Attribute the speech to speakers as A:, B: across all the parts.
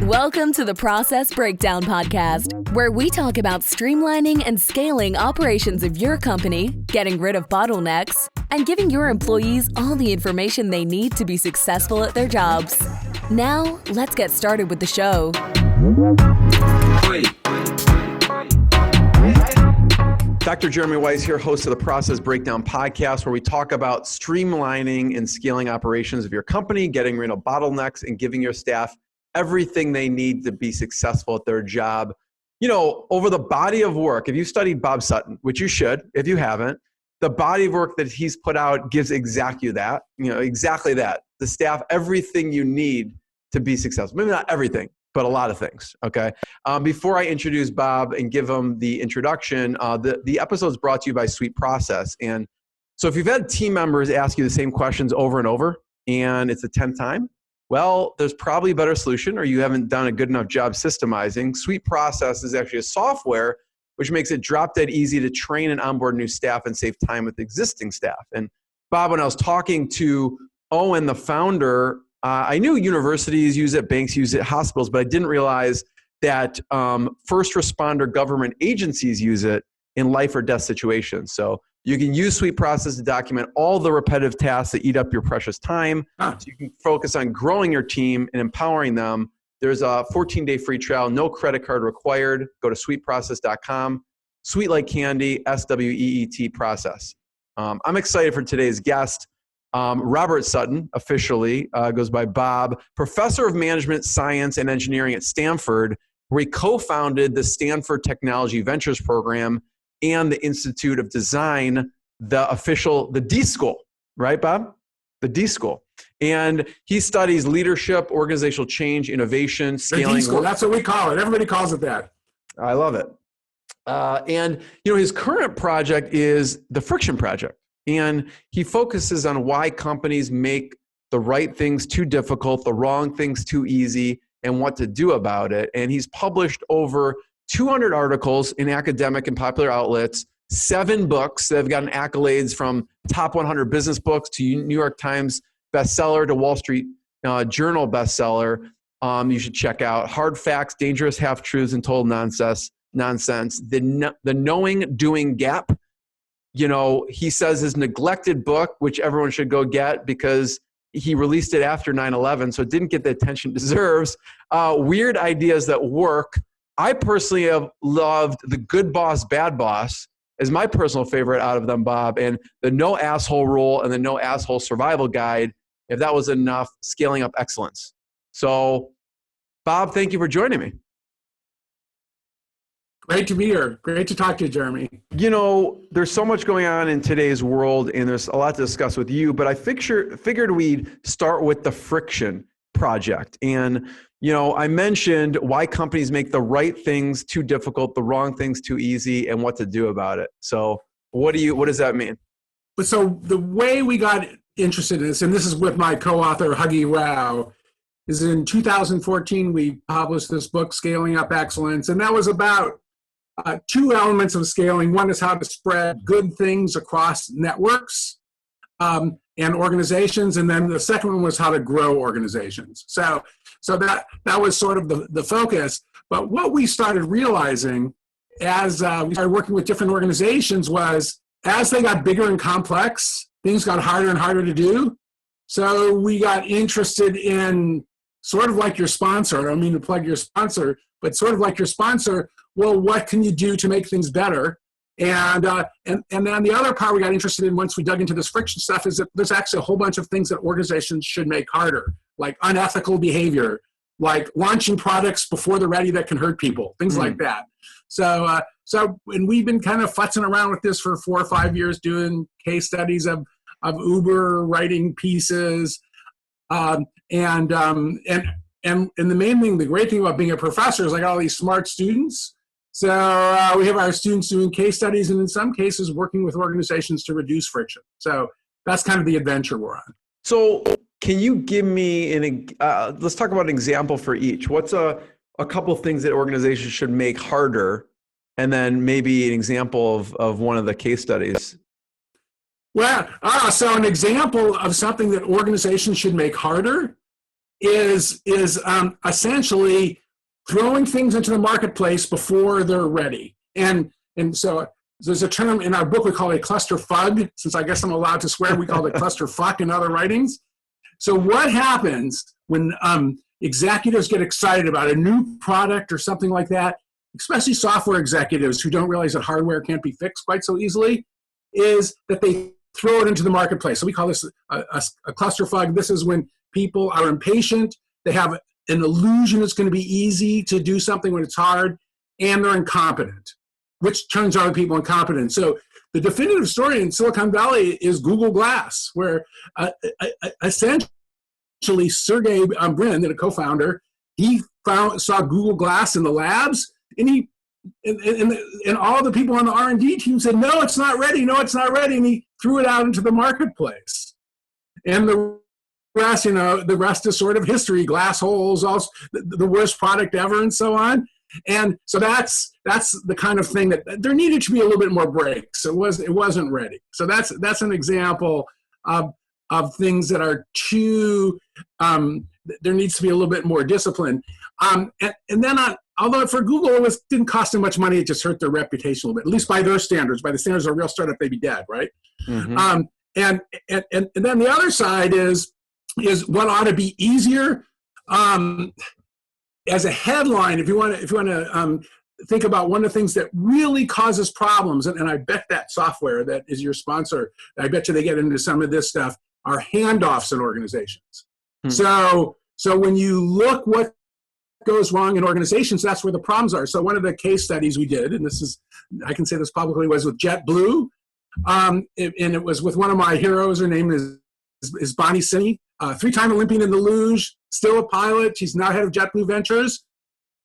A: Welcome to the Process Breakdown Podcast, where we talk about streamlining and scaling operations of your company, getting rid of bottlenecks, and giving your employees all the information they need to be successful at their jobs. Now, let's get started with the show.
B: Dr. Jeremy Weiss here, host of the Process Breakdown Podcast, where we talk about streamlining and scaling operations of your company, getting rid of bottlenecks, and giving your staff everything they need to be successful at their job. You know, over the body of work, if you studied Bob Sutton, which you should, if you haven't, the body of work that he's put out gives exactly that. The staff, everything you need to be successful. Maybe not everything, but a lot of things, okay? Before I introduce Bob and give him the introduction, the episode is brought to you by Sweet Process. And so if you've had team members ask you the same questions over and over, and it's the 10th time, well, there's probably a better solution, or you haven't done a good enough job systemizing. Sweet Process is actually a software which makes it drop dead easy to train and onboard new staff and save time with existing staff. And Bob, when I was talking to Owen, the founder, I knew universities use it, banks use it, hospitals, but I didn't realize that first responder government agencies use it in life or death situations. So you can use Sweet Process to document all the repetitive tasks that eat up your precious time. So you can focus on growing your team and empowering them. There's a 14-day free trial, no credit card required. Go to sweetprocess.com. Sweet like candy, S-W-E-E-T process. I'm excited for today's guest. Robert Sutton, officially, goes by Bob, professor of management, science, and engineering at Stanford, where he co-founded the Stanford Technology Ventures Program and the Institute of Design, the DSchool, right, Bob? The DSchool. And he studies leadership, organizational change, innovation, scaling.
C: The DSchool, that's what we call it. Everybody calls it that.
B: I love it. And his current project is the Friction Project. And he focuses on why companies make the right things too difficult, the wrong things too easy, and what to do about it. And he's published over 200 articles in academic and popular outlets, 7 books that have gotten accolades from top 100 business books to New York Times bestseller to Wall Street Journal bestseller. You should check out Hard Facts, Dangerous Half-Truths, and Total Nonsense. The Knowing Doing Gap. He says his neglected book, which everyone should go get because he released it after 9/11, so it didn't get the attention it deserves. Weird Ideas That Work. I personally have loved The Good Boss, Bad Boss as my personal favorite out of them, Bob, and the No Asshole Rule and the No Asshole Survival Guide, if that was enough, scaling up excellence. So, Bob, thank you for joining me.
C: Great to be here. Great to talk to you, Jeremy.
B: There's so much going on in today's world, and there's a lot to discuss with you, but I figured we'd start with the Friction Project. And, I mentioned why companies make the right things too difficult, the wrong things too easy, and what to do about it. So what does that mean?
C: So the way we got interested in this, and this is with my co-author, Huggy Rao, is in 2014, we published this book, Scaling Up Excellence, and that was about 2 elements of scaling. One is how to spread good things across networks and organizations, and then the second one was how to grow organizations. So that was sort of the focus. But what we started realizing as we started working with different organizations was as they got bigger and complex, things got harder and harder to do. So we got interested in sort of like your sponsor. I don't mean to plug your sponsor, but sort of like your sponsor. Well, what can you do to make things better? And then the other part we got interested in once we dug into this friction stuff is that there's actually a whole bunch of things that organizations should make harder, like unethical behavior, like launching products before they're ready that can hurt people, things like that. So and we've been kind of futzing around with this for 4 or 5 years, doing case studies of Uber writing pieces, and the main thing, the great thing about being a professor is I got all these smart students. So we have our students doing case studies and in some cases working with organizations to reduce friction. So that's kind of the adventure we're on.
B: So can you give me let's talk about an example for each. What's a couple of things that organizations should make harder, and then maybe an example of one of the case studies?
C: Well, so an example of something that organizations should make harder is essentially throwing things into the marketplace before they're ready. And so there's a term in our book we call it a cluster fug. Since I guess I'm allowed to swear, we call it cluster fuck in other writings. So what happens when executives get excited about a new product or something like that, especially software executives who don't realize that hardware can't be fixed quite so easily, is that they throw it into the marketplace. So we call this a cluster fug. This is when people are impatient, they have an illusion it's going to be easy to do something when it's hard, and they're incompetent, which turns other people incompetent. So the definitive story in Silicon Valley is Google Glass, where essentially Sergey Brin, the co-founder, he saw Google Glass in the labs, and and all the people on the R&D team said, no, it's not ready, and he threw it out into the marketplace. And the rest is sort of history, glass holes, the worst product ever, and so on. And so that's the kind of thing that there needed to be a little bit more breaks. It wasn't ready. So that's an example of things that are too, there needs to be a little bit more discipline. And then although for Google, it didn't cost them much money, it just hurt their reputation a little bit, at least by their standards. By the standards of a real startup, they'd be dead, right? Mm-hmm. And then the other side is what ought to be easier. As a headline, if you want to think about one of the things that really causes problems, and I bet that software that is your sponsor, I bet you they get into some of this stuff, are handoffs in organizations. So when you look what goes wrong in organizations, that's where the problems are. So one of the case studies we did, and I can say this publicly, was with JetBlue. And it was with one of my heroes. Her name is Bonnie Sinney, 3-time Olympian in the luge, still a pilot. She's now head of JetBlue Ventures.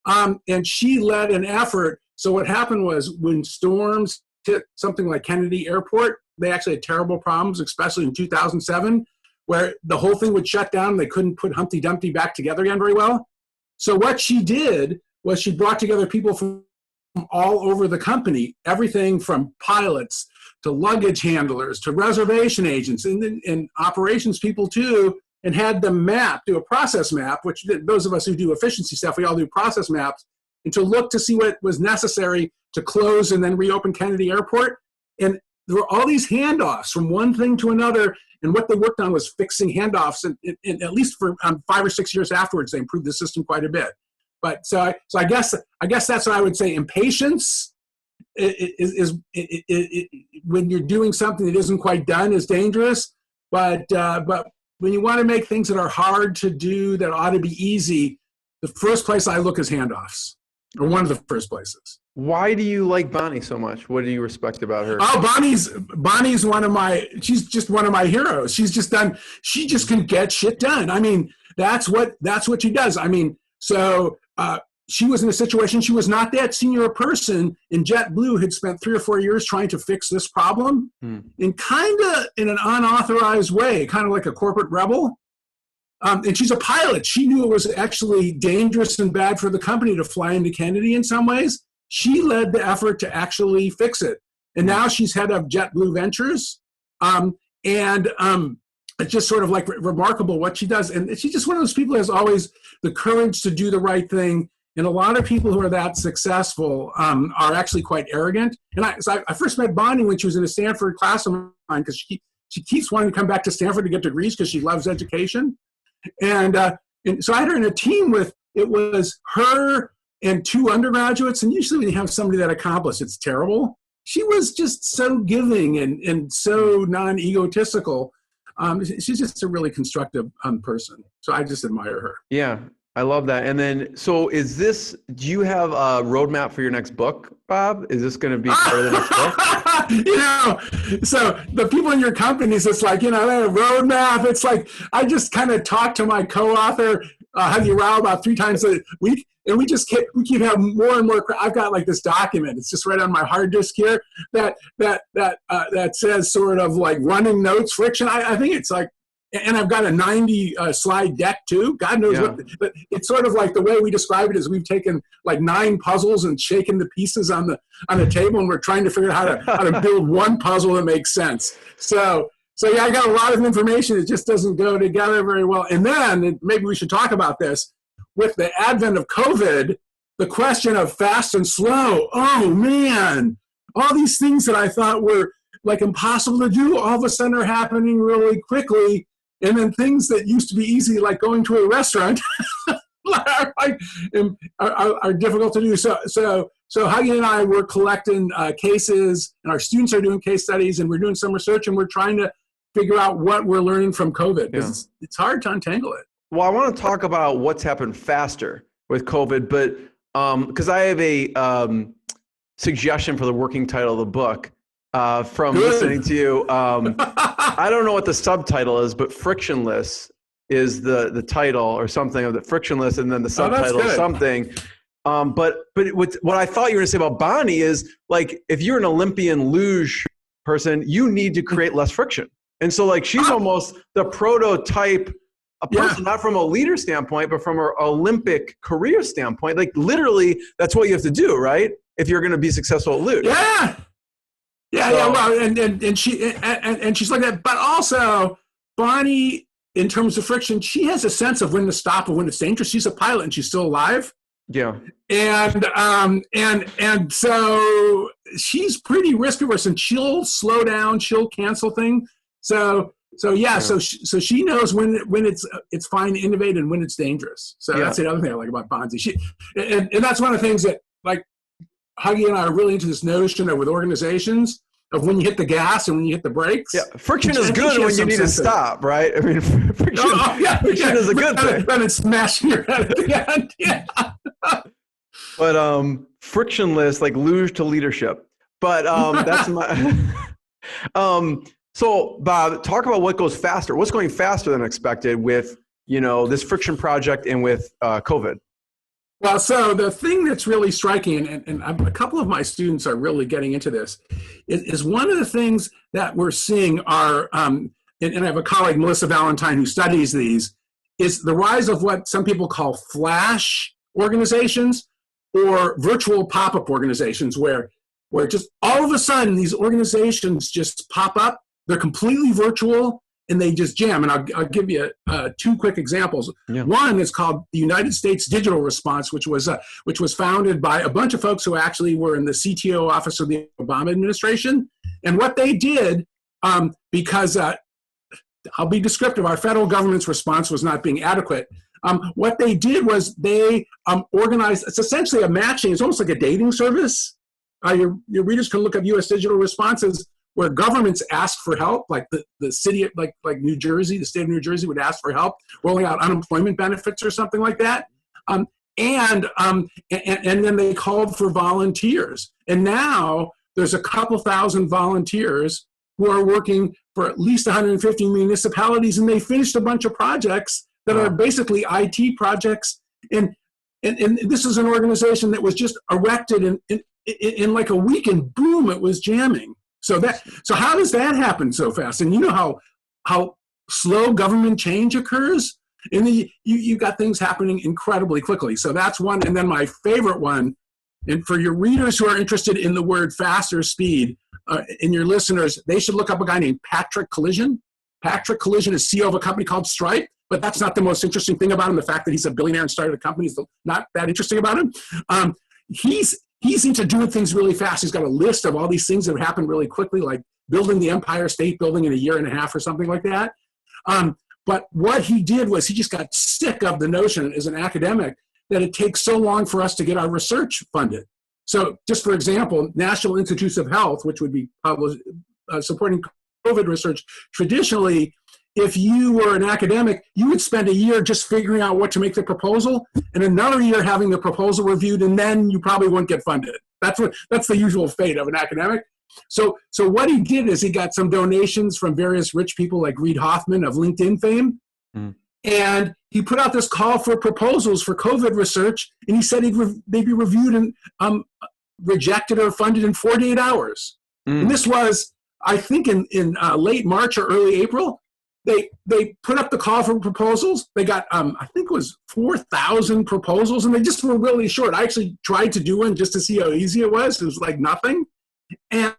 C: And she led an effort. So what happened was when storms hit something like Kennedy Airport, they actually had terrible problems, especially in 2007, where the whole thing would shut down. They couldn't put Humpty Dumpty back together again very well. So what she did was she brought together people from all over the company, everything from pilots to luggage handlers to reservation agents and operations people too, and had them do a process map, which those of us who do efficiency stuff, we all do process maps, and to look to see what was necessary to close and then reopen Kennedy Airport. And there were all these handoffs from one thing to another, and what they worked on was fixing handoffs, and at least for 5 or 6 years afterwards, they improved the system quite a bit. But so I guess that's what I would say. Impatience is when you're doing something that isn't quite done is dangerous. But when you want to make things that are hard to do that ought to be easy, the first place I look is handoffs, or one of the first places.
B: Why do you like Bonnie so much? What do you respect about her?
C: Oh, Bonnie's she's just one of my heroes. She just can get shit done. I mean, that's what she does. I mean, so she was in a situation, she was not that senior a person, and JetBlue had spent 3 or 4 years trying to fix this problem in kind of in an unauthorized way, kind of like a corporate rebel. And she's a pilot. She knew it was actually dangerous and bad for the company to fly into Kennedy in some ways. She led the effort to actually fix it. And now she's head of JetBlue Ventures. It's just sort of like remarkable what she does. And she's just one of those people who has always the courage to do the right thing. And a lot of people who are that successful are actually quite arrogant. And I first met Bonnie when she was in a Stanford class of mine, because she keeps wanting to come back to Stanford to get degrees because she loves education. And so I had her in a team it was her and 2 undergraduates. And usually when you have somebody that accomplished, it's terrible. She was just so giving and so non-egotistical. She's just a really constructive person. So I just admire her.
B: Yeah, I love that. And then, so do you have a roadmap for your next book, Bob? Is this going to be part of the next book?
C: So the people in your companies, it's like, they have a roadmap. It's like, I just kind of talk to my co-author, Huggy Rao, about 3 times a week. And we keep having more and more. I've got like this document. It's just right on my hard disk here that says sort of like running notes, friction. I think it's like and I've got a 90 slide deck too. God knows what, but it's sort of like the way we describe it is we've taken like 9 puzzles and shaken the pieces on the table, and we're trying to figure out how to build one puzzle that makes sense. So yeah, I got a lot of information. It just doesn't go together very well. And then maybe we should talk about this with the advent of COVID, the question of fast and slow. Oh man, all these things that I thought were like impossible to do all of a sudden are happening really quickly. And then things that used to be easy, like going to a restaurant, are difficult to do. So Huggy and I were collecting cases, and our students are doing case studies, and we're doing some research, and we're trying to figure out what we're learning from COVID. Because it's hard to untangle it.
B: Well, I want to talk about what's happened faster with COVID, but because I have a suggestion for the working title of the book from listening to you. I don't know what the subtitle is, but frictionless is the title or something of the frictionless, and then the subtitle is something. But what I thought you were going to say about Bonnie is, like, if you're an Olympian luge person, you need to create less friction. And so, like, she's almost the prototype, a person, not from a leader standpoint, but from her Olympic career standpoint. Like, literally, that's what you have to do, right? If you're going to be successful at luge.
C: Well, and she's like that. But also, Bonnie, in terms of friction, she has a sense of when to stop and when it's dangerous. She's a pilot and she's still alive. Yeah. And so she's pretty risk averse, and she'll slow down, she'll cancel things. So she knows when it's fine to innovate and when it's dangerous. So that's the other thing I like about Bonzi. And that's one of the things that, like, Huggy and I are really into this notion of, with organizations, of when you hit the gas and when you hit the brakes. Yeah,
B: friction is good when you need to stop, right? I mean, friction is a good thing.
C: Then it's smashing your head at the end. Yeah.
B: But frictionless, like luge to leadership. But that's my. So Bob, talk about what goes faster. What's going faster than expected with this friction project and with COVID?
C: Well, so the thing that's really striking, and a couple of my students are really getting into this, is one of the things that we're seeing are, and I have a colleague, Melissa Valentine, who studies these, is the rise of what some people call flash organizations or virtual pop-up organizations, where just all of a sudden these organizations just pop up. They're completely virtual, and they just jam. And I'll give you 2 quick examples. Yeah. One is called the United States Digital Response, which was founded by a bunch of folks who actually were in the CTO office of the Obama administration. And what they did, because I'll be descriptive, our federal government's response was not being adequate. What they did was they organized, it's essentially a matching, it's almost like a dating service. Your readers can look up U.S. digital responses, where governments ask for help, like the city, like New Jersey, the state of New Jersey would ask for help rolling out unemployment benefits or something like that. And then they called for volunteers. And now there's a couple thousand volunteers who are working for at least 150 municipalities, and they finished a bunch of projects that are basically IT projects. And this is an organization that was just erected in like a week, and boom, it was jamming. So how does that happen so fast? And you know how slow government change occurs? And you got things happening incredibly quickly. So that's one. And then my favorite one, and for your readers who are interested in the word fast or speed, and your listeners, they should look up a guy named Patrick Collision. Patrick Collision is CEO of a company called Stripe, but that's not the most interesting thing about him. The fact that he's a billionaire and started a company is not that interesting about him. He's into doing things really fast. He's got a list of all these things that have happened really quickly, like building the Empire State Building in a year and a half or something like that. But what he did was he just got sick of the notion as an academic that it takes so long for us to get our research funded. So just for example, National Institutes of Health, which would be supporting COVID research, traditionally, if you were an academic, you would spend a year just figuring out what to make the proposal, and another year having the proposal reviewed, and then you probably wouldn't get funded. That's the usual fate of an academic. So what he did is he got some donations from various rich people like Reid Hoffman of LinkedIn fame, and he put out this call for proposals for COVID research, and he said they'd be reviewed and rejected or funded in 48 hours. And this was, I think, in late March or early April. they put up the call for proposals. They got, I think it was 4,000 proposals, and they just were really short. I actually tried to do one just to see how easy it was. It was like nothing. And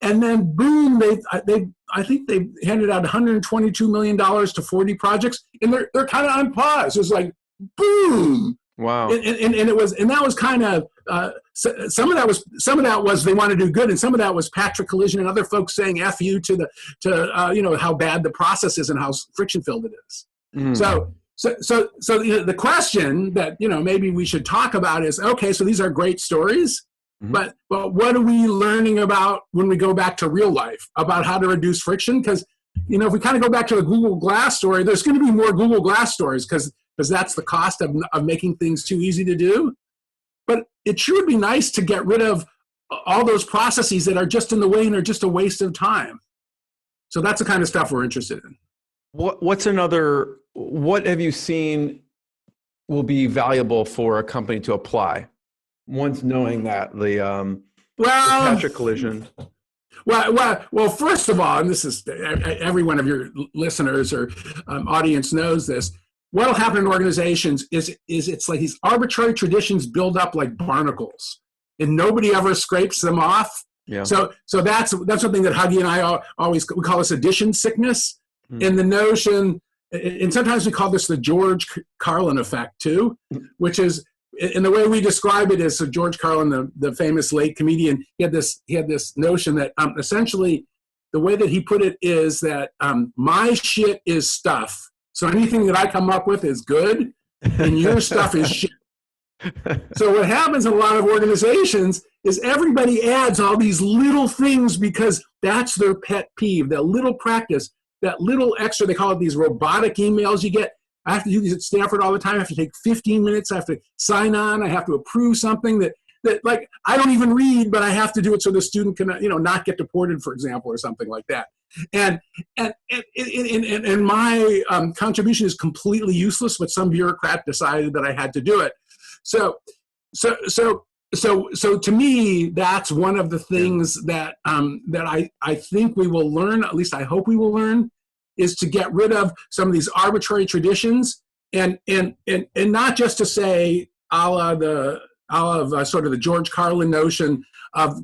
C: then boom, I think they handed out $122 million to 40 projects, and they're kind of on pause. It was like, boom.
B: Wow.
C: And that was kind of, some of that was they want to do good, and some of that was Patrick Collision and other folks saying F you to how bad the process is and how friction filled it is. Mm. So the question that, maybe we should talk about is, okay, so these are great stories, mm-hmm. but what are we learning about when we go back to real life about how to reduce friction? Because, if we kind of go back to the Google Glass story, there's going to be more Google Glass stories because that's the cost of making things too easy to do. But it sure would be nice to get rid of all those processes that are just in the way and are just a waste of time. So that's the kind of stuff we're interested in.
B: What have you seen will be valuable for a company to apply once knowing that the Patrick Collision?
C: Well, first of all, and this is, every one of your listeners or audience knows this, what will happen in organizations is it's like these arbitrary traditions build up like barnacles, and nobody ever scrapes them off. Yeah. So that's something that Huggy and I we call this addition sickness, and the notion, and sometimes we call this the George Carlin effect too, which is, in the way we describe it is, so George Carlin, the famous late comedian, he had this notion that essentially the way that he put it is that my shit is stuff. So anything that I come up with is good, and your stuff is shit. So what happens in a lot of organizations is everybody adds all these little things because that's their pet peeve, that little practice, that little extra, they call it these robotic emails you get. I have to do these at Stanford all the time. I have to take 15 minutes. I have to sign on. I have to approve something that like I don't even read, but I have to do it so the student can, not get deported, for example, or something like that. And my contribution is completely useless, but some bureaucrat decided that I had to do it. So to me, that's one of the things that I think we will learn. At least I hope we will learn, is to get rid of some of these arbitrary traditions, and not just to say a la sort of the George Carlin notion of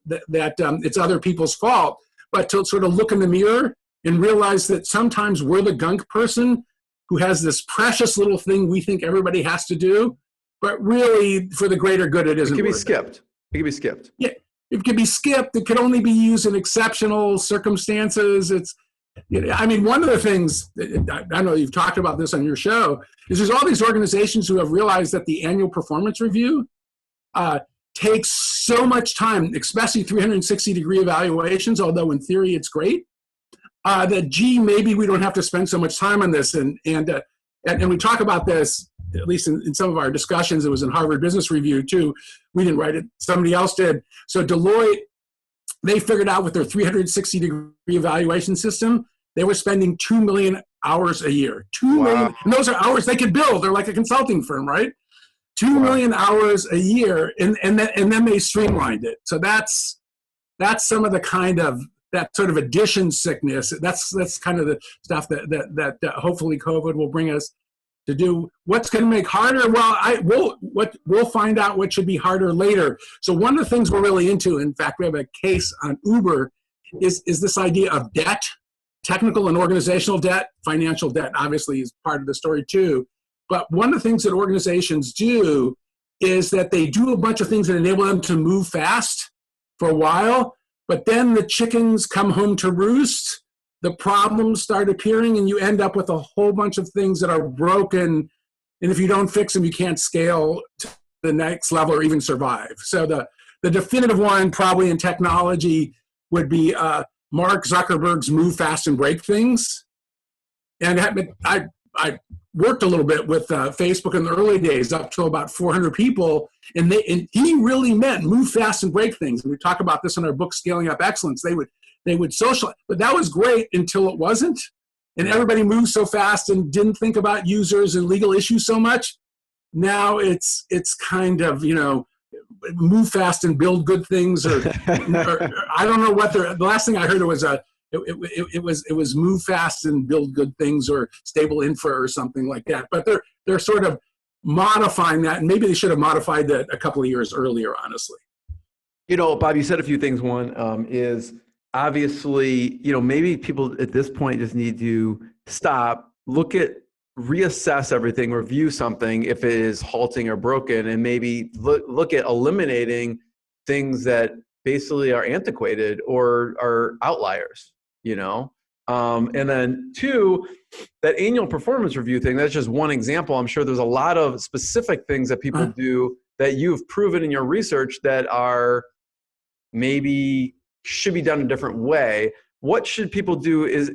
C: that it's other people's fault, but to sort of look in the mirror and realize that sometimes we're the gunk person who has this precious little thing we think everybody has to do, but really for the greater good it isn't.
B: It can be skipped. It can be skipped.
C: Yeah. It can be skipped. It could only be used in exceptional circumstances. One of the things, I know you've talked about this on your show, is there's all these organizations who have realized that the annual performance review takes so much time, especially 360-degree evaluations, although in theory it's great, that, maybe we don't have to spend so much time on this. And we talk about this, at least in some of our discussions. It was in Harvard Business Review too. We didn't write it, somebody else did. So Deloitte, they figured out with their 360-degree evaluation system, they were spending 2 million hours a year. 2 million, and those are hours they could bill. They're like a consulting firm, right? 2 million hours a year, and then they streamlined it. So that's some of the kind of that sort of addition sickness. That's kind of the stuff that hopefully COVID will bring us to do. What's going to make harder? Well, we'll find out what should be harder later. So one of the things we're really into, in fact, we have a case on Uber, is this idea of debt, technical and organizational debt. Financial debt obviously is part of the story too. But one of the things that organizations do is that they do a bunch of things that enable them to move fast for a while, but then the chickens come home to roost, the problems start appearing, and you end up with a whole bunch of things that are broken. And if you don't fix them, you can't scale to the next level or even survive. So the definitive one probably in technology would be Mark Zuckerberg's move fast and break things. And I worked a little bit with Facebook in the early days, up to about 400 people, and he really meant move fast and break things. And we talk about this in our book, Scaling Up Excellence. They would socialize, but that was great until it wasn't. And everybody moved so fast and didn't think about users and legal issues so much. Now it's kind of, move fast and build good things, or I don't know what the last thing I heard was it was move fast and build good things, or stable infra or something like that. But they're sort of modifying that, and maybe they should have modified that a couple of years earlier, honestly.
B: Bob, you said a few things. One is obviously, maybe people at this point just need to stop, reassess everything, review something if it is halting or broken, and maybe look at eliminating things that basically are antiquated or are outliers, and then two, that annual performance review thing, that's just one example. I'm sure there's a lot of specific things that people do that you've proven in your research that are maybe should be done a different way. What should people do is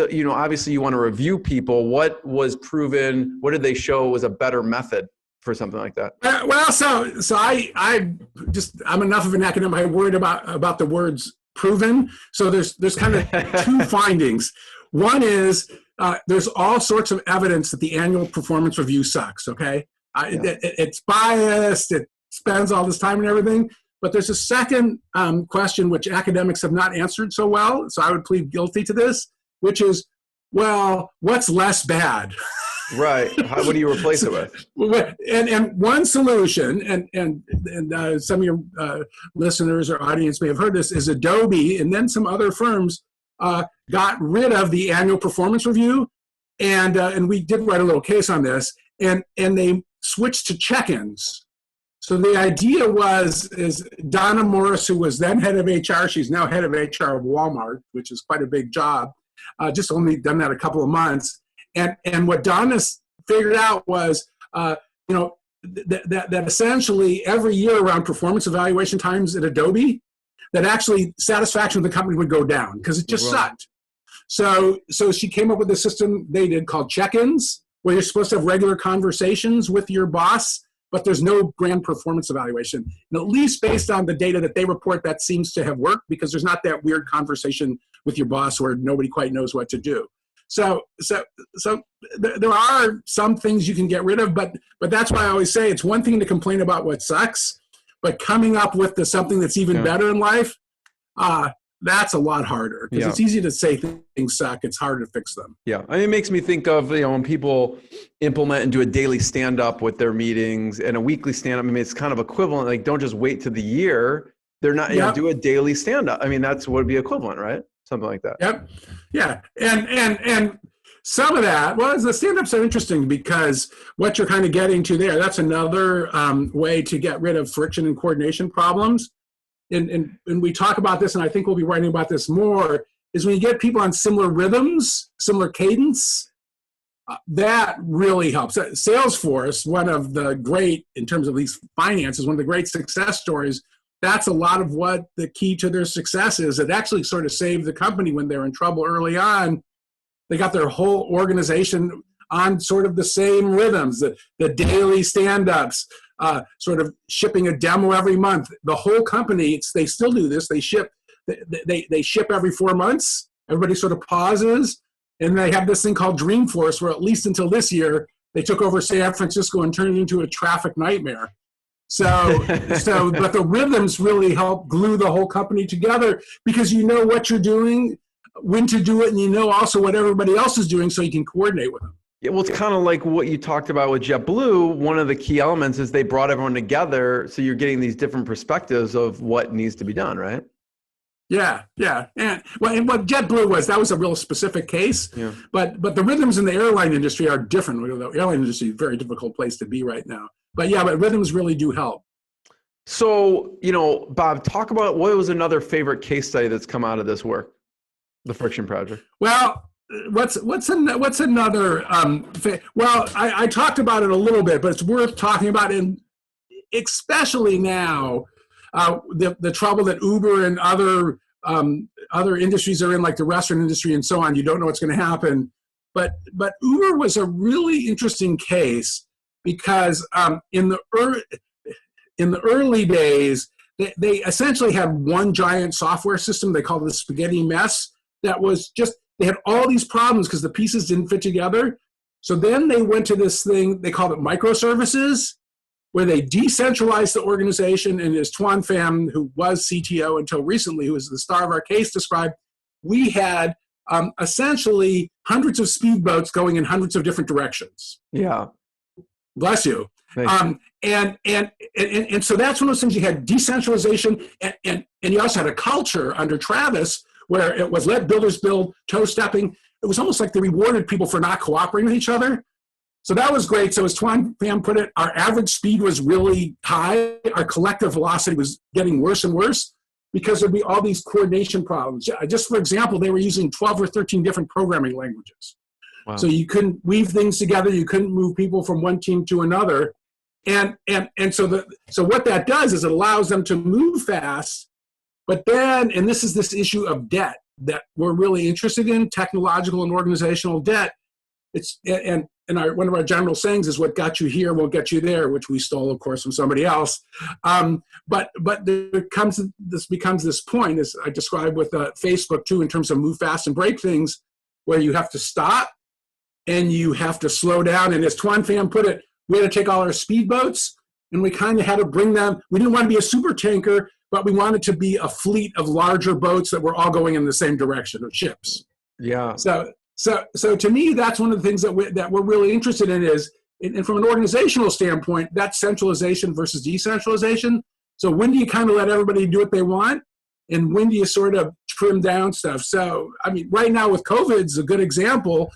B: obviously you want to review people. What was proven? What did they show was a better method for something like that?
C: Well, so I'm enough of an academic. I worried about the words proven. So there's kind of two findings. One is there's all sorts of evidence that the annual performance review sucks. Okay, it's biased. It spends all this time and everything. But there's a second question which academics have not answered so well. So I would plead guilty to this, which is, well, what's less bad?
B: Right. What do you replace it with?
C: And one solution, and some of your listeners or audience may have heard this, is Adobe and then some other firms got rid of the annual performance review, and we did write a little case on this, and they switched to check-ins. So the idea is Donna Morris, who was then head of HR, she's now head of HR of Walmart, which is quite a big job, just only done that a couple of months. And what Donna figured out was, that essentially every year around performance evaluation times at Adobe, that actually satisfaction with the company would go down because it just sucked. So she came up with a system they did called check-ins, where you're supposed to have regular conversations with your boss, but there's no grand performance evaluation. And at least based on the data that they report, that seems to have worked because there's not that weird conversation with your boss where nobody quite knows what to do. So there are some things you can get rid of, but that's why I always say it's one thing to complain about what sucks, but coming up with something that's even better in life, that's a lot harder because it's easy to say things suck. It's harder to fix them. Yeah.
B: I mean, it makes me think of, when people implement and do a daily stand-up with their meetings and a weekly stand-up, I mean, it's kind of equivalent. Like, don't just wait to the year. They're not, do a daily stand-up. I mean, that's what would be equivalent, right? Something like that.
C: Yep. Yeah. And some of that, well, the stand-ups are interesting because what you're kind of getting to there, that's another way to get rid of friction and coordination problems. And we talk about this, and I think we'll be writing about this more, is when you get people on similar rhythms, similar cadence, that really helps. Salesforce, one of the great, in terms of these finances, one of the great success stories, that's a lot of what the key to their success is. It actually sort of saved the company when they were in trouble early on. They got their whole organization on sort of the same rhythms, the daily stand-ups, sort of shipping a demo every month. The whole company, they still do this. They ship every 4 months. Everybody sort of pauses, and they have this thing called Dreamforce, where at least until this year, they took over San Francisco and turned it into a traffic nightmare. But the rhythms really help glue the whole company together because you know what you're doing, when to do it, and you know also what everybody else is doing so you can coordinate with them.
B: Yeah, well, it's kind of like what you talked about with JetBlue. One of the key elements is they brought everyone together, so you're getting these different perspectives of what needs to be done, right?
C: Yeah. And what JetBlue was a real specific case. Yeah. But the rhythms in the airline industry are different. The airline industry is a very difficult place to be right now. But rhythms really do help.
B: So, Bob, talk about what was another favorite case study that's come out of this work, the Friction Project.
C: Well, what's another? I talked about it a little bit, but it's worth talking about, and especially now, the trouble that Uber and other industries are in, like the restaurant industry and so on. You don't know what's going to happen, but Uber was a really interesting case because in the early days, they essentially had one giant software system they called the spaghetti mess that was just. They had all these problems because the pieces didn't fit together. So then they went to this thing, they called it microservices. where they decentralized the organization, and as Tuan Pham, who was CTO until recently, who was the star of our case, described, we had essentially hundreds of speedboats going in hundreds of different directions.
B: Yeah.
C: Bless you. And so that's one of those things. You had decentralization, and you also had a culture under Travis where it was let builders build, toe stepping. It was almost like they rewarded people for not cooperating with each other. So that was great. So as Tuan Pham put it, our average speed was really high. Our collective velocity was getting worse and worse because there'd be all these coordination problems. Just for example, they were using 12 or 13 different programming languages. Wow. So you couldn't weave things together. You couldn't move people from one team to another. And so what that does is it allows them to move fast. But then, and this is this issue of debt that we're really interested in, technological and organizational debt. One of our general sayings is, what got you here won't get you there, which we stole, of course, from somebody else. But this becomes this point, as I described with Facebook too, in terms of move fast and break things, where you have to stop and you have to slow down. And as Tuan Pham put it, we had to take all our speedboats and we kind of had to bring them. We didn't want to be a super tanker, but we wanted to be a fleet of larger boats that were all going in the same direction, of ships.
B: Yeah.
C: So to me, that's one of the things that we're really interested in is, and from an organizational standpoint, that's centralization versus decentralization. So when do you kind of let everybody do what they want? And when do you sort of trim down stuff? So, I mean, right now with COVID is a good example.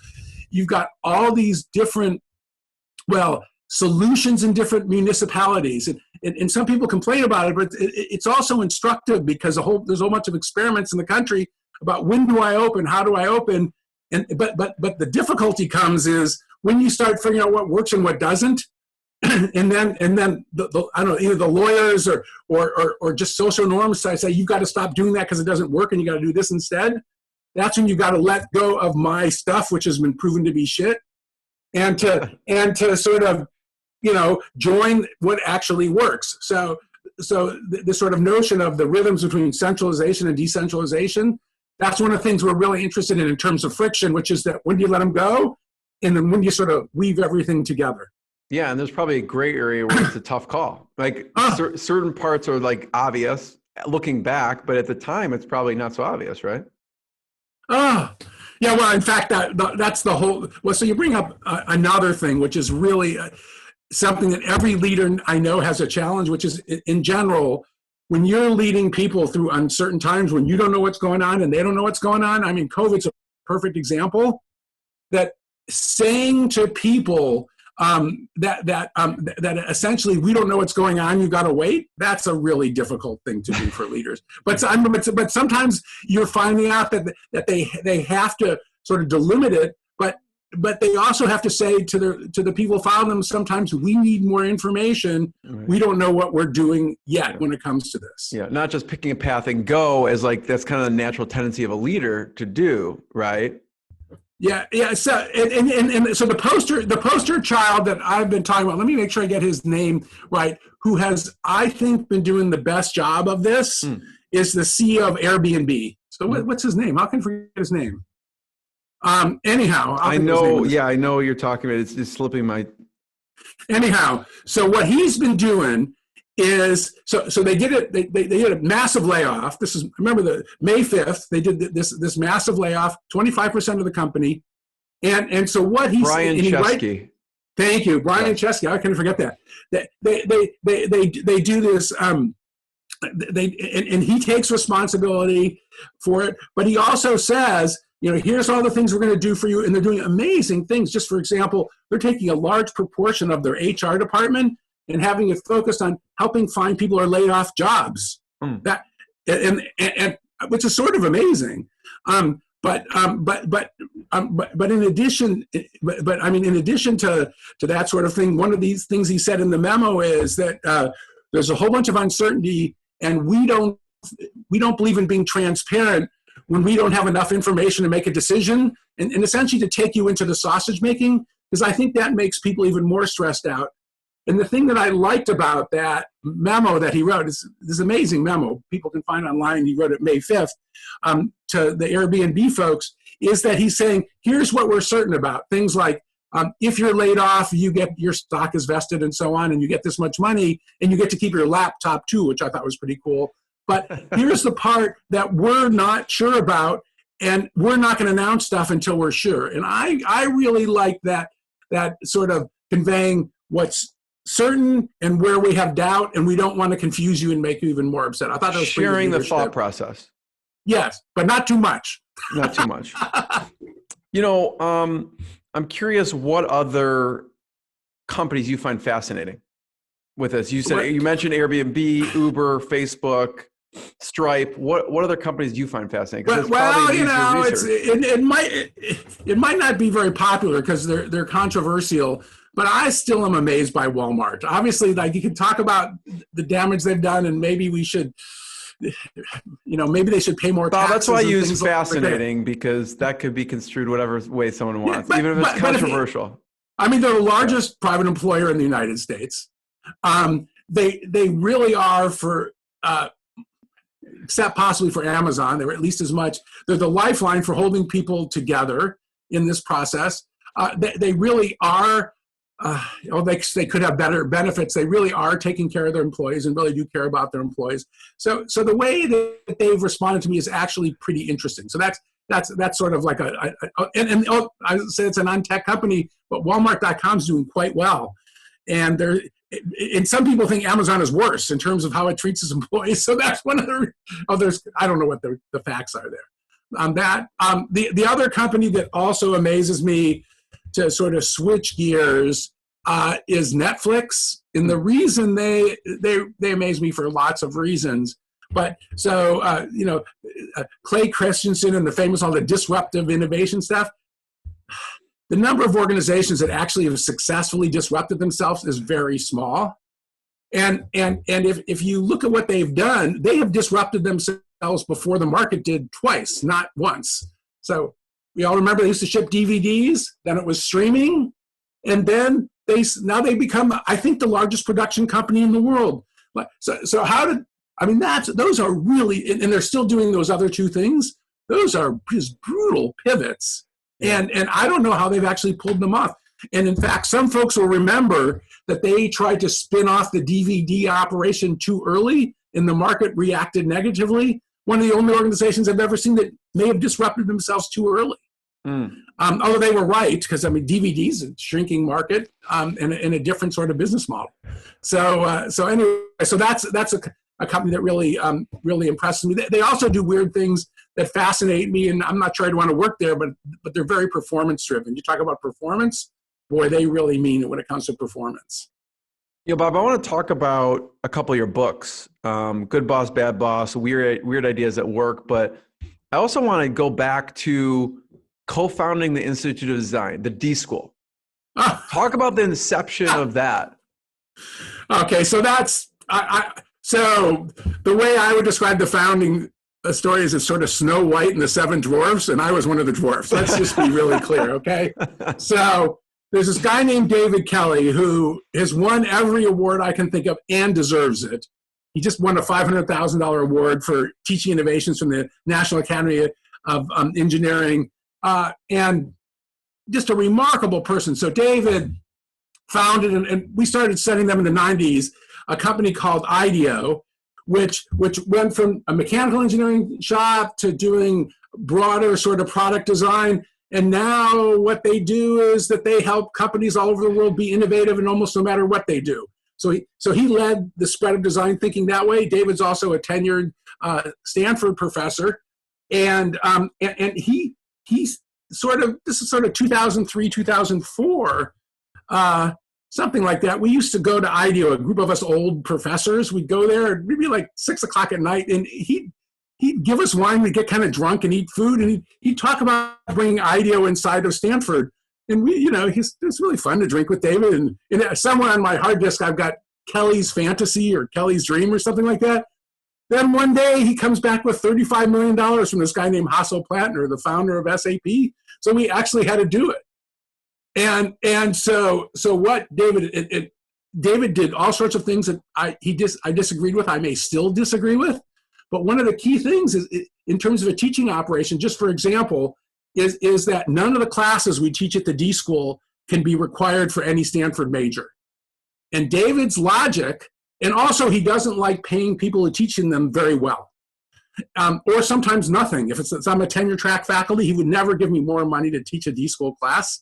C: You've got all these different, solutions in different municipalities. And some people complain about it, but it's also instructive because there's a whole bunch of experiments in the country about when do I open, how do I open? But the difficulty comes is when you start figuring out what works and what doesn't, and then I don't know, either the lawyers or just social norms say you've got to stop doing that because it doesn't work and you got to do this instead. That's when you got to let go of my stuff, which has been proven to be shit, and to sort of join what actually works. So the sort of notion of the rhythms between centralization and decentralization. That's one of the things we're really interested in terms of friction, which is that when do you let them go? And then when do you sort of weave everything together?
B: Yeah, and there's probably a gray area where it's a tough call. Like certain parts are like obvious looking back, but at the time it's probably not so obvious, right?
C: Yeah, well, in fact, that's the whole, so you bring up another thing, which is really something that every leader I know has a challenge, which is in general, when you're leading people through uncertain times, when you don't know what's going on and they don't know what's going on, I mean, COVID's a perfect example, that saying to people that essentially we don't know what's going on, you got to wait, that's a really difficult thing to do for leaders. But sometimes you're finding out that they have to sort of delimit it, but they also have to say to the people following them, sometimes we need more information. Right. We don't know what we're doing yet when it comes to this.
B: Yeah, not just picking a path and go as like that's kind of the natural tendency of a leader to do, right?
C: Yeah. So and so the poster child that I've been talking about, let me make sure I get his name right, who has, I think, been doing the best job of this, is the CEO of Airbnb. So what's his name? How can I forget his name? Anyhow,
B: I know what you're talking about. It's slipping my.
C: Anyhow, so what he's been doing is so they did it. They did a massive layoff. This is, remember, the May 5th. They did this massive layoff. 25% of the company, and so what he's
B: Brian Chesky.
C: Thank you, Brian Chesky. How can I forget that? They do this. And he takes responsibility for it, but he also says, here's all the things we're going to do for you. And they're doing amazing things. Just for example, they're taking a large proportion of their HR department and having it focused on helping find people who are laid off jobs. That and which is sort of amazing. But in addition to that sort of thing, one of these things he said in the memo is that there's a whole bunch of uncertainty, and we don't believe in being transparent when we don't have enough information to make a decision, and essentially to take you into the sausage making, because I think that makes people even more stressed out. And the thing that I liked about that memo that he wrote, is this amazing memo, people can find online, he wrote it May 5th, to the Airbnb folks, is that he's saying, here's what we're certain about. Things like If you're laid off, you get your stock is vested and so on, and you get this much money, and you get to keep your laptop too, which I thought was pretty cool. But here's the part that we're not sure about, and we're not going to announce stuff until we're sure. And I really like that sort of conveying what's certain and where we have doubt, and we don't want to confuse you and make you even more upset. I thought that was
B: sharing the thought process.
C: Yes, but not too much.
B: Not too much. I'm curious what other companies you find fascinating with this. You said you mentioned Airbnb, Uber, Facebook, Stripe. What other companies do you find fascinating?
C: Well, it might not be very popular because they're controversial, but I still am amazed by Walmart. Obviously, like, you can talk about the damage they've done, and maybe we should, maybe they should pay more taxes.
B: That's why I use fascinating, because that could be construed whatever way someone wants, even if it's controversial.
C: They're the largest private employer in the United States. They really are except possibly for Amazon, they're at least as much. They're the lifeline for holding people together in this process. They really are. They could have better benefits. They really are taking care of their employees and really do care about their employees. So the way that they've responded to me is actually pretty interesting. So that's sort of like I would say it's a non-tech company, but Walmart.com is doing quite well. And some people think Amazon is worse in terms of how it treats its employees. So that's one of the others. I don't know what the facts are there on that. The other company that also amazes me, to sort of switch gears, is Netflix. And the reason they amaze me for lots of reasons. But Clay Christensen and the famous all the disruptive innovation stuff. The number of organizations that actually have successfully disrupted themselves is very small. And if you look at what they've done, they have disrupted themselves before the market did twice, not once. So we all remember they used to ship DVDs, then it was streaming, and then now they become, I think, the largest production company in the world. So those are really, and they're still doing those other two things. Those are just brutal pivots. And I don't know how they've actually pulled them off. And in fact, some folks will remember that they tried to spin off the DVD operation too early, and the market reacted negatively. One of the only organizations I've ever seen that may have disrupted themselves too early. Although they were right, because DVDs is a shrinking market and a different sort of business model. So anyway, that's a company that really impresses me. They also do weird things that fascinate me, and I'm not sure I'd want to work there, but they're very performance driven. You talk about performance, boy, they really mean it when it comes to performance.
B: Bob, I want to talk about a couple of your books, Good Boss, Bad Boss, Weird Ideas at Work, but I also want to go back to co-founding the Institute of Design, the DSchool. Talk about the inception of that. Okay, so that's so the way I would describe the founding story is it's sort of Snow White and the Seven Dwarfs, and I was one of the dwarfs. Let's just be really clear, okay? So there's this guy named David Kelly who has won every award I can think of and deserves it. He just won a $500,000 award for teaching innovations from the National Academy of Engineering, and just a remarkable person. So David founded, and we started sending them in the 90s, a company called IDEO, which went from a mechanical engineering shop to doing broader sort of product design. And now what they do is that they help companies all over the world be innovative in almost no matter what they do. So he led the spread of design thinking that way. David's also a tenured Stanford professor. And he's sort of, this is sort of 2003, 2004, something like that. We used to go to IDEO, a group of us old professors. We'd go there, maybe like 6 o'clock at night, and he'd give us wine. We'd get kind of drunk and eat food, and he'd talk about bringing IDEO inside of Stanford. And it's really fun to drink with David. And somewhere on my hard disk, I've got Kelly's Fantasy or Kelly's Dream or something like that. Then one day he comes back with $35 million from this guy named Hasso Plattner, the founder of SAP. So we actually had to do it. And so what David did all sorts of things that I disagreed with. I may still disagree with, but one of the key things is in terms of a teaching operation, just for example, is that none of the classes we teach at the DSchool
C: can be required for any Stanford major. And David's logic, and also he doesn't like paying people who teaching them very well, or sometimes nothing. If I'm a tenure track faculty, he would never give me more money to teach a DSchool class,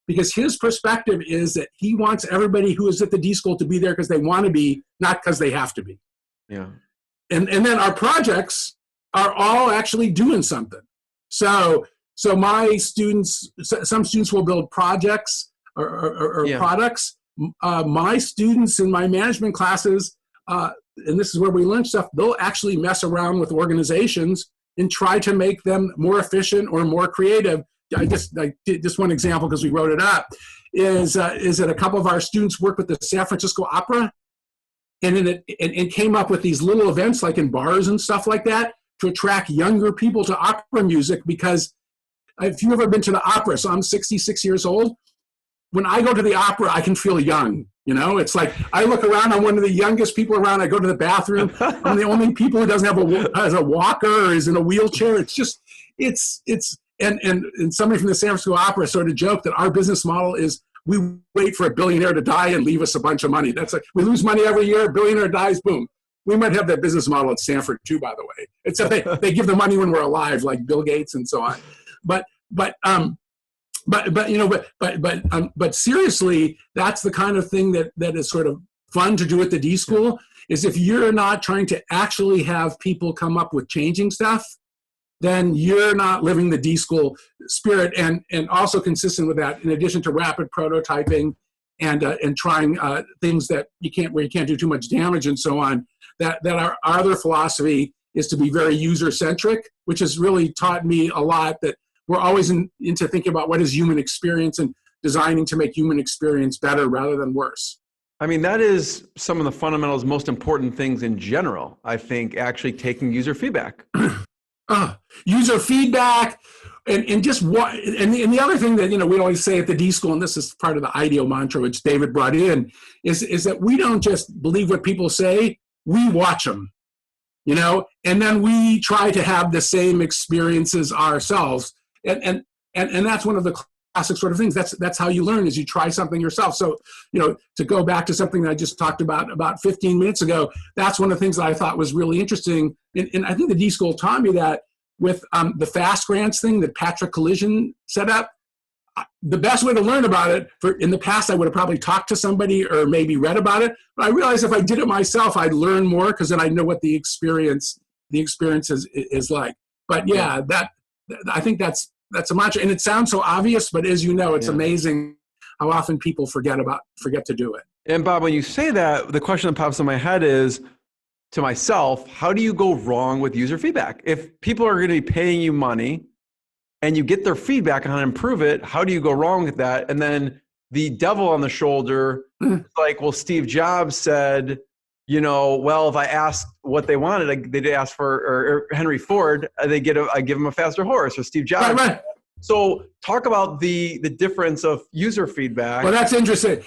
C: because his perspective is that he wants everybody who is at the DSchool to be there because they want to be, not because they have to be.
B: Yeah.
C: And then our projects are all actually doing something. So my students, some students will build projects or products. My students in my management classes, and this is where we learn stuff, they'll actually mess around with organizations and try to make them more efficient or more creative. Just one example, because we wrote it up, is that a couple of our students work with the San Francisco Opera, and it came up with these little events like in bars and stuff like that to attract younger people to opera music. Because if you've ever been to the opera, so I'm 66 years old, when I go to the opera, I can feel young. You know, it's like I look around, I'm one of the youngest people around. I go to the bathroom, I'm the only people who doesn't have a walker or is in a wheelchair. It's just, and somebody from the San Francisco Opera sort of joked that our business model is we wait for a billionaire to die and leave us a bunch of money. That's like, we lose money every year, a billionaire dies, boom. We might have that business model at Stanford too, by the way. Except they give the money when we're alive, like Bill Gates and so on. But seriously, that's the kind of thing that is sort of fun to do at the DSchool, is if you're not trying to actually have people come up with changing stuff, then you're not living the DSchool spirit. And also consistent with that, in addition to rapid prototyping and trying things that you can't do too much damage and so on, that our other philosophy is to be very user-centric, which has really taught me a lot, that we're always into thinking about what is human experience and designing to make human experience better rather than worse.
B: I mean, that is some of the fundamentals, most important things in general. I think actually taking user feedback.
C: User feedback, and just what, and the other thing that, we always say at the DSchool, and this is part of the IDEO mantra, which David brought in, is that we don't just believe what people say, we watch them, and then we try to have the same experiences ourselves. And that's one of the classic sort of things. That's how you learn, is you try something yourself. So, to go back to something that I just talked about 15 minutes ago, that's one of the things that I thought was really interesting. And I think the DSchool taught me that with the FAST grants thing that Patrick Collision set up. The best way to learn about it, in the past, I would have probably talked to somebody or maybe read about it. But I realized if I did it myself, I'd learn more, because then I'd know what the experience is like. But yeah, I think that's a mantra, and it sounds so obvious, but as you know, it's amazing how often people forget to do it.
B: And Bob, when you say that, the question that pops in my head is, to myself, how do you go wrong with user feedback? If people are going to be paying you money and you get their feedback on how to improve it, how do you go wrong with that? And then the devil on the shoulder, like, well, Steve Jobs said, well, if I asked what they wanted, they'd ask for, or Henry Ford, I give them a faster horse, or Steve Jobs.
C: Right.
B: So talk about the difference of user feedback.
C: Well, that's interesting.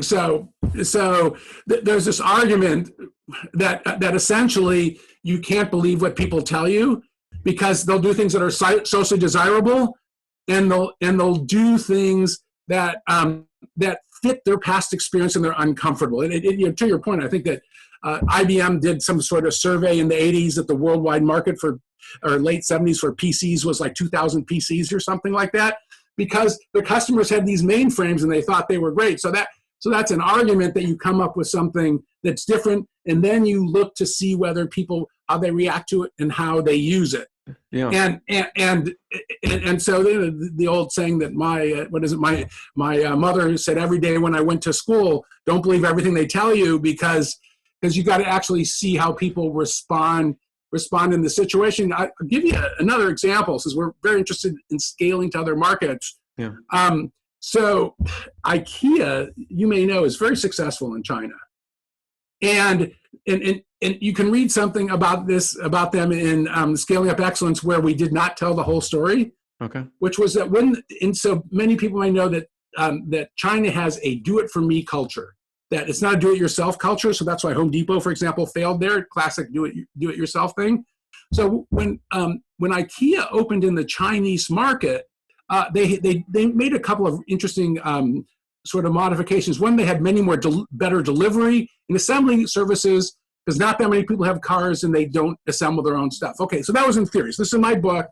C: So there's this argument that essentially you can't believe what people tell you, because they'll do things that are socially desirable, and they'll do things that fit their past experience, and they're uncomfortable. And to your point, I think that IBM did some sort of survey in the 80s that the worldwide market or late 70s for PCs was like 2,000 PCs or something like that, because their customers had these mainframes and they thought they were great. So that's an argument that you come up with something that's different, and then you look to see whether people, how they react to it and how they use it. Yeah. And so the old saying that my mother said every day when I went to school, don't believe everything they tell you, because you got to actually see how people respond in the situation. I'll give you another example, since we're very interested in scaling to other markets.
B: Yeah.
C: So Ikea, you may know, is very successful in China. And you can read something about them in Scaling Up Excellence, where we did not tell the whole story.
B: Okay.
C: Which was that so many people may know that China has a do-it-for-me culture, that it's not a do-it-yourself culture. So that's why Home Depot, for example, failed there. Classic do-it-yourself thing. So when IKEA opened in the Chinese market, they made a couple of interesting sort of modifications. One, they had many more better delivery and assembly services, because not that many people have cars and they don't assemble their own stuff. Okay, so that was in theory. So this is my book.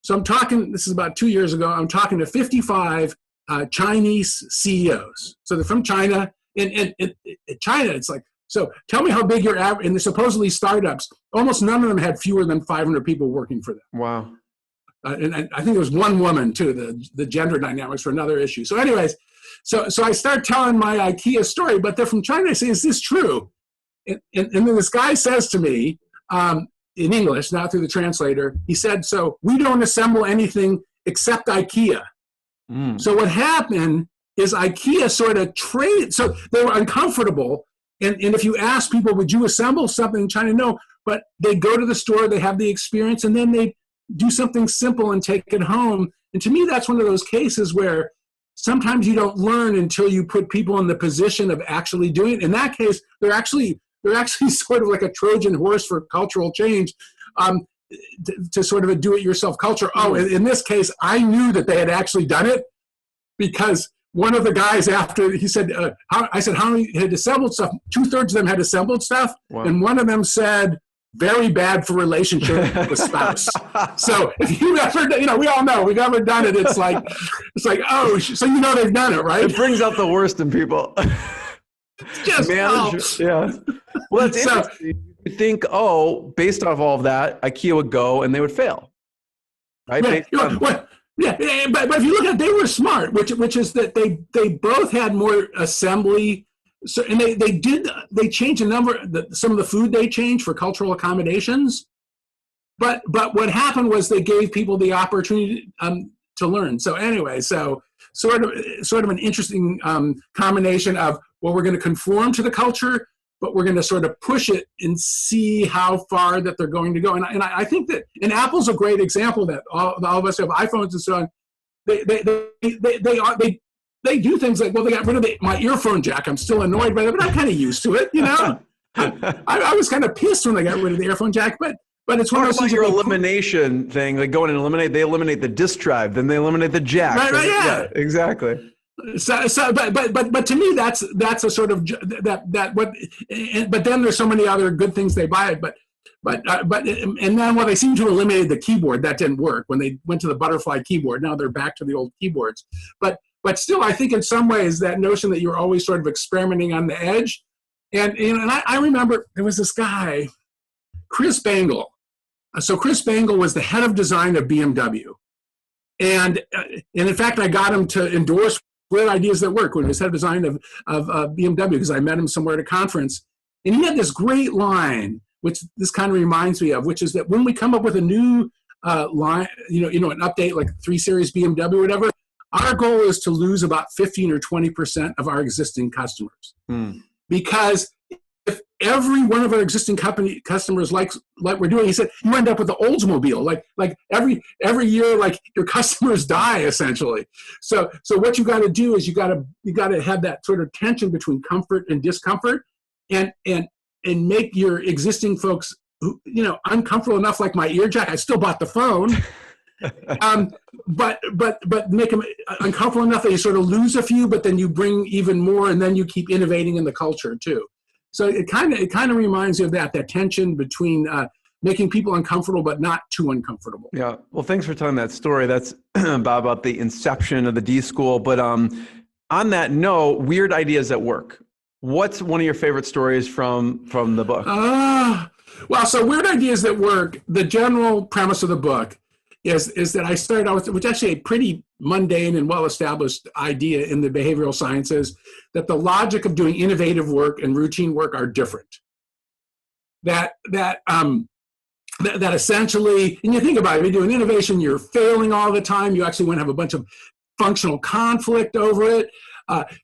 C: So I'm talking, this is about 2 years ago, I'm talking to 55 Chinese CEOs. So they're from China. In China, it's like, so tell me how big your average, and they're supposedly startups, almost none of them had fewer than 500 people working for them.
B: Wow.
C: And I think there was one woman too. The gender dynamics were another issue. So anyways, so I start telling my IKEA story, but they're from China. I say, is this true? And then this guy says to me, in English, not through the translator, he said, so we don't assemble anything except IKEA. So what happened is IKEA sort of traded, so they were uncomfortable. And if you ask people, would you assemble something in China? No, but they go to the store, they have the experience, and then they do something simple and take it home. And to me, that's one of those cases where sometimes you don't learn until you put people in the position of actually doing it. In that case, they're actually sort of like a Trojan horse for cultural change, to sort of a do-it-yourself culture. Oh, in this case, I knew that they had actually done it because one of the guys, after he said, I said, how many had assembled stuff? 2/3 of them had assembled stuff. Wow. And one of them said, very bad for relationship with the spouse. So if you ever, we all know we've ever done it. It's like, oh, so they've done it, right?
B: It brings out the worst in people.
C: Just
B: yeah. Well, that's interesting. You think, based off all of that, IKEA would go and they would fail, right?
C: But if you look at it, they were smart, which is that they both had more assembly. So, and they changed some of the food they changed for cultural accommodations. But what happened was they gave people the opportunity to learn. So anyway, so sort of an interesting combination of, well, we're going to conform to the culture, but we're going to sort of push it and see how far that they're going to go. And I think that, and Apple's a great example that all of us have iPhones and so on. They do things like, well, they got rid of my earphone jack. I'm still annoyed by that, but I'm kind of used to it, I was kind of pissed when they got rid of the earphone jack, but it's one of those things.
B: Your elimination thing, like go in and eliminate. They eliminate the disk drive, then they eliminate the jack.
C: Right, yeah,
B: exactly.
C: But to me, that's a sort of but then there's so many other good things they buy it, and then they seem to eliminate the keyboard. That didn't work when they went to the butterfly keyboard. Now they're back to the old keyboards, but still, I think in some ways that notion that you're always sort of experimenting on the edge, and I remember there was this guy, Chris Bangle. So Chris Bangle was the head of design of BMW, and in fact, I got him to endorse Great Ideas That Work when he was head of design of BMW, because I met him somewhere at a conference, and he had this great line, which this kind of reminds me of, which is that when we come up with a new line, an update like 3 Series BMW or whatever, our goal is to lose about 15 or 20% of our existing customers. Because if every one of our existing customers like we're doing, he said, you end up with the Oldsmobile. Like every year, like your customers die essentially. So what you got to do is you got to have that sort of tension between comfort and discomfort, and make your existing folks, uncomfortable enough. Like my ear jack, I still bought the phone. But make them uncomfortable enough that you sort of lose a few, but then you bring even more, and then you keep innovating in the culture too. So it kind of reminds you of that tension between making people uncomfortable but not too uncomfortable.
B: Yeah. Well, thanks for telling that story. That's about the inception of the DSchool. But on that note, Weird Ideas at Work. What's one of your favorite stories from the book?
C: Well, so Weird Ideas at Work. The general premise of the book is that I started out with, which is actually a pretty mundane and well-established idea in the behavioral sciences, that the logic of doing innovative work and routine work are different. That essentially, and you think about it, if you're doing innovation, you're failing all the time. You actually want to have a bunch of functional conflict over it.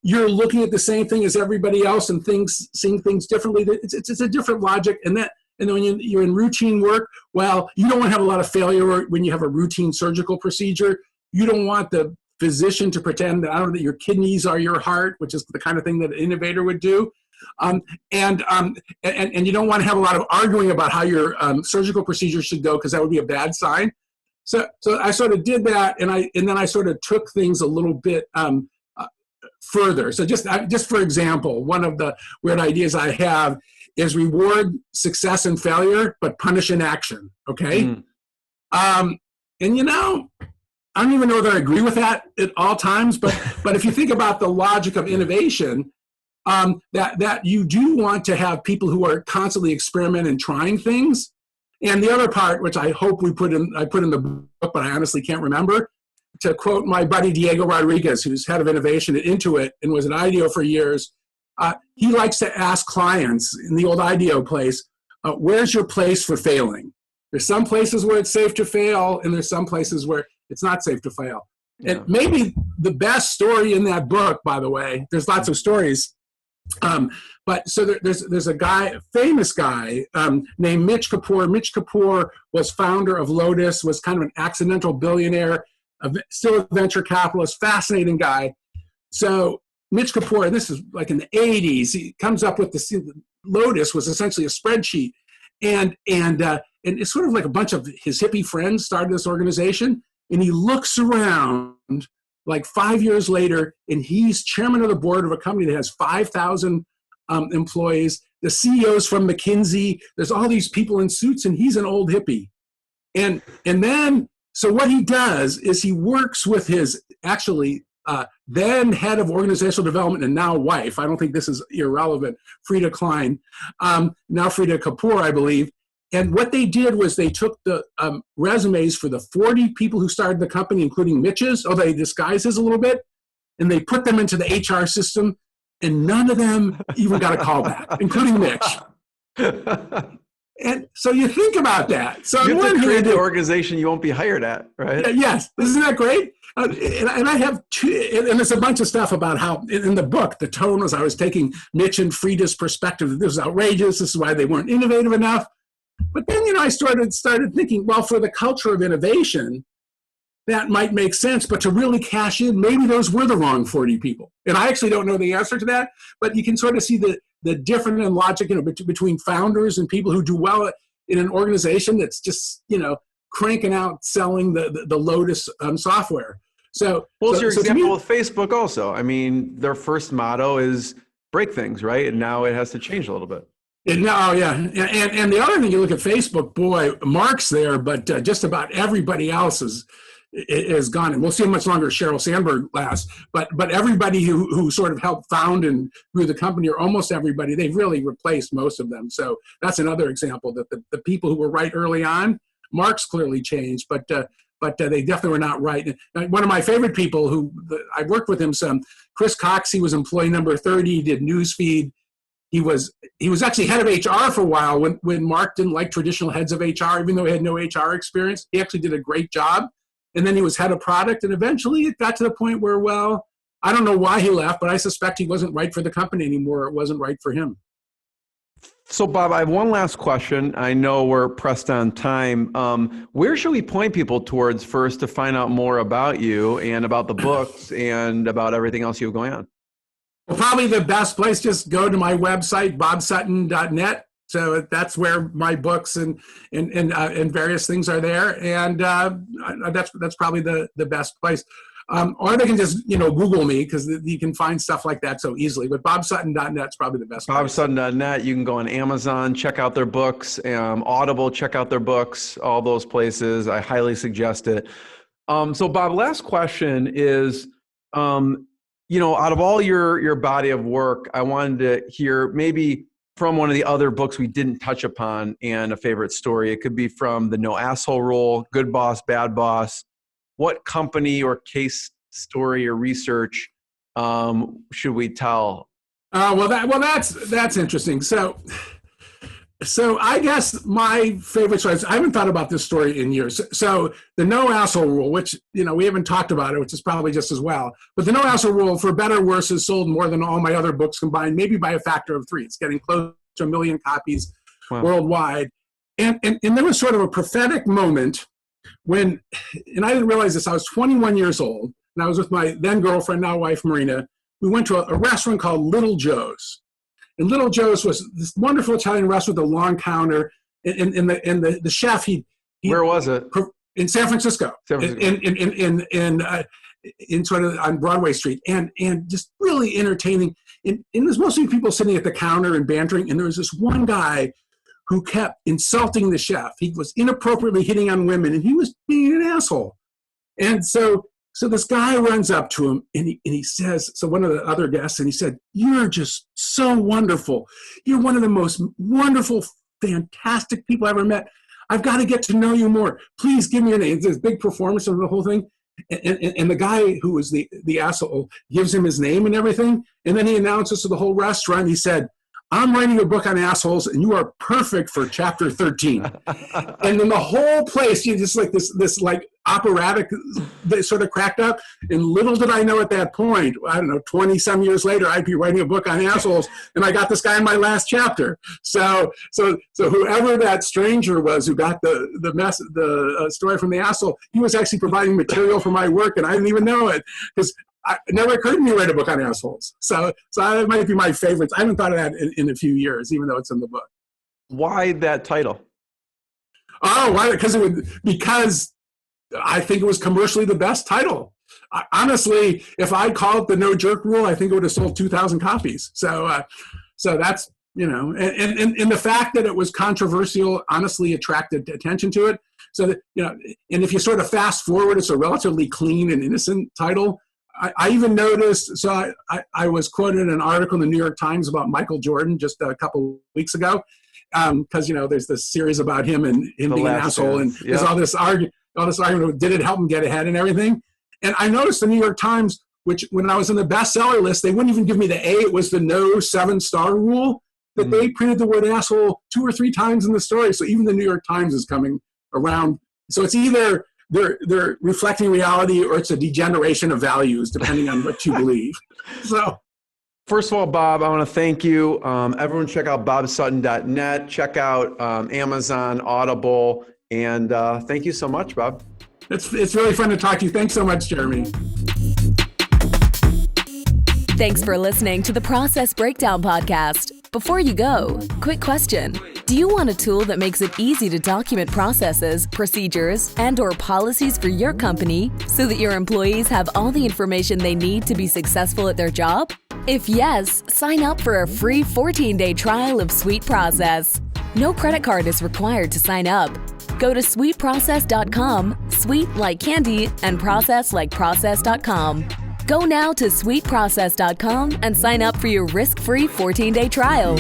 C: You're looking at the same thing as everybody else and seeing things differently. It's a different logic, and then when you're in routine work, well, you don't want to have a lot of failure when you have a routine surgical procedure. You don't want the physician to pretend that your kidneys are your heart, which is the kind of thing that an innovator would do. And you don't want to have a lot of arguing about how your surgical procedure should go, because that would be a bad sign. So I sort of did that, and then I sort of took things a little bit further. So just for example, one of the weird ideas I have is reward success and failure, but punish inaction. Okay. And I don't even know that I agree with that at all times, but if you think about the logic of innovation, that you do want to have people who are constantly experimenting and trying things. And the other part, which I hope I put in the book, but I honestly can't remember, to quote my buddy Diego Rodriguez, who's head of innovation at Intuit and was at IDEO for years, he likes to ask clients in the old IDEO place, where's your place for failing? There's some places where it's safe to fail, and there's some places where it's not safe to fail. Yeah. And maybe the best story in that book, by the way, there's lots of stories, but so there's a famous guy named Mitch Kapoor. Mitch Kapoor was founder of Lotus, was kind of an accidental billionaire, still a venture capitalist, fascinating guy. So Mitch Kapoor, and this is like in the 80s, he comes up with Lotus was essentially a spreadsheet. And it's sort of like a bunch of his hippie friends started this organization, and he looks around like 5 years later, and he's chairman of the board of a company that has 5,000 employees. The CEO's from McKinsey. There's all these people in suits, and he's an old hippie. And then, so what he does is he works with his then head of organizational development and now wife. I don't think this is irrelevant. Frida Klein, now Frida Kapoor, I believe. And what they did was they took the resumes for the 40 people who started the company, including Mitch's, although they disguised his a little bit, and they put them into the HR system, and none of them even got a call back, including Mitch. And so you think about that. So
B: you have to create the organization you won't be hired at, right?
C: Yes. Isn't that great? And I have and there's a bunch of stuff about how in the book, the tone was I was taking Mitch and Frida's perspective. This is outrageous. This is why they weren't innovative enough. But then, I started thinking, well, for the culture of innovation, that might make sense. But to really cash in, maybe those were the wrong 40 people. And I actually don't know the answer to that. But you can sort of see the difference in logic, between founders and people who do well in an organization that's just, cranking out selling the Lotus software. So,
B: well, your example with Facebook also. I mean, their first motto is break things, right? And now it has to change a little bit.
C: And the other thing, you look at Facebook, boy, Mark's there, but just about everybody else is gone. And we'll see how much longer Sheryl Sandberg lasts. But everybody who sort of helped found and grew the company, or almost everybody, they've really replaced most of them. So that's another example that the people who were right early on, Mark's clearly changed, but they definitely were not right. And one of my favorite people I worked with him some, Chris Cox, he was employee number 30, he did Newsfeed. He was actually head of HR for a while when Mark didn't like traditional heads of HR, even though he had no HR experience. He actually did a great job. And then he was head of product. And eventually it got to the point where, well, I don't know why he left, but I suspect he wasn't right for the company anymore. It wasn't right for him.
B: So, Bob, I have one last question. I know we're pressed on time. Where should we point people towards first to find out more about you and about the books and about everything else you have going on?
C: Well, probably the best place, just go to my website, bobsutton.net. So that's where my books and various things are there. And that's probably the best place. Or they can just, Google me, because you can find stuff like that so easily. But bobsutton.net is probably the best place.
B: Bobsutton.net. You can go on Amazon, check out their books, Audible, check out their books, all those places. I highly suggest it. So, Bob, last question is, out of all your body of work, I wanted to hear maybe from one of the other books we didn't touch upon and a favorite story. It could be from the No Asshole Rule, Good Boss, Bad Boss. What company or case story or research should we tell? That's interesting. So I guess my favorite story, I haven't thought about this story in years. So the No Asshole Rule, which, we haven't talked about it, which is probably just as well. But the No Asshole Rule, for better or worse, has sold more than all my other books combined, maybe by a factor of 3. It's getting close to 1 million copies worldwide. And there was sort of a prophetic moment when, and I didn't realize this, I was 21 years old, and I was with my then girlfriend, now wife, Marina. We went to a restaurant called Little Joe's. And Little Joe's was this wonderful Italian restaurant with a long counter. And the chef, where was it?
C: in San Francisco, in sort of on Broadway Street, and just really entertaining. And there's mostly people sitting at the counter and bantering, and there was this one guy who kept insulting the chef. He was inappropriately hitting on women, and he was being an asshole. And so this guy runs up to him, and he says, so one of the other guests, and he said, "You're just so wonderful. You're one of the most wonderful, fantastic people I ever met. I've got to get to know you more. Please give me your name." It's this big performance of the whole thing. And the guy who was the asshole gives him his name and everything. And then he announces to the whole restaurant, he said, "I'm writing a book on assholes, and you are perfect for chapter 13. And then the whole place, you just like this like operatic, they sort of cracked up. And little did I know at that point, I don't know, 20 some years later, I'd be writing a book on assholes, and I got this guy in my last chapter. So whoever that stranger was who got the story from the asshole, he was actually providing material for my work, and I didn't even know it, because it never occurred to me to write a book on assholes. So that might be my favorites. I haven't thought of that in a few years, even though it's in the book.
B: Why that title?
C: Oh, why? Because I think it was commercially the best title. Honestly, if I called it the No Jerk Rule, I think it would have sold 2,000 copies. So that's, and the fact that it was controversial honestly attracted attention to it. So that, and if you sort of fast forward, it's a relatively clean and innocent title. I even noticed, so I was quoted in an article in the New York Times about Michael Jordan just a couple weeks ago, because, there's this series about him and him being an asshole, and there's all this argument, did it help him get ahead and everything? And I noticed the New York Times, which when I was in the bestseller list, they wouldn't even give me the A, it was the no 7-star rule, that they printed the word asshole 2 or 3 times in the story. So even the New York Times is coming around. So it's either they're reflecting reality, or it's a degeneration of values, depending on what you believe. So,
B: first of all, Bob, I want to thank you. Everyone check out bobsutton.net. Check out Amazon, Audible. And thank you so much, Bob.
C: It's really fun to talk to you. Thanks so much, Jeremy.
A: Thanks for listening to the Process Breakdown Podcast. Before you go, quick question. Do you want a tool that makes it easy to document processes, procedures, and/or policies for your company so that your employees have all the information they need to be successful at their job? If yes, sign up for a free 14-day trial of Sweet Process. No credit card is required to sign up. Go to sweetprocess.com, sweet like candy, and process like process.com. Go now to sweetprocess.com and sign up for your risk-free 14-day trial.